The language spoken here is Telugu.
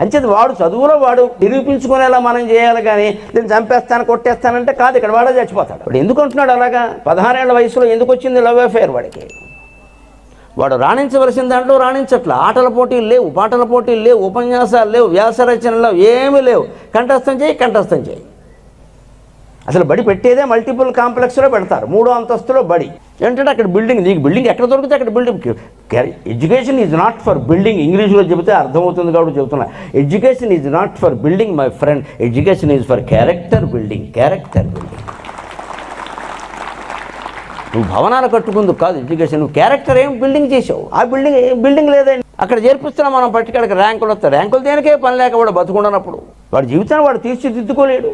అంచేది వాడు చదువులో వాడు నిరూపించుకునేలా మనం చేయాలి, కానీ నేను చంపేస్తాను కొట్టేస్తానంటే కాదు, ఇక్కడ వాడే చచ్చిపోతాడు. వాడు ఎందుకు అంటున్నాడు అలాగా? 16 ఏళ్ల వయసులో ఎందుకు వచ్చింది లవ్ అఫేర్ వాడికి? వాడు రాణించవలసిన దాంట్లో రాణించట్లా. ఆటల పోటీలు లేవు, పాటల పోటీలు లేవు, ఉపన్యాసాలు లేవు, వ్యాస రచనలు ఏమీ లేవు. కంఠస్థం చేయి. అసలు బడి పెట్టేదే మల్టిపుల్ కాంప్లెక్స్లో పెడతారు, 3వ అంతస్తులో బడి. ఏంటంటే అక్కడ బిల్డింగ్, నీకు బిల్డింగ్ ఎక్కడ దొరికితే అక్కడ building. Education is not for building. ఇంగ్లీష్లో చెబితే అర్థమవుతుంది కాబట్టి చెబుతున్నా. Education is not for building my friend, education is for character building. నువ్వు భవనాలు కట్టుకుందుకు కాదు ఎడ్యుకేషన్, నువ్వు క్యారెక్టర్ ఏం బిల్డింగ్ చేసావు. ఆ బిల్డింగ్ లేదండి. అక్కడ చేర్పిస్తున్నాం మనం పట్టుకెళ్ళకి ర్యాంకులు వస్తాయి. ర్యాంకులు దేనికే పని లేక వాడు బతుకుండనప్పుడు వాడి జీవితాన్ని వాడు తీర్చిదిద్దుకోలేడు.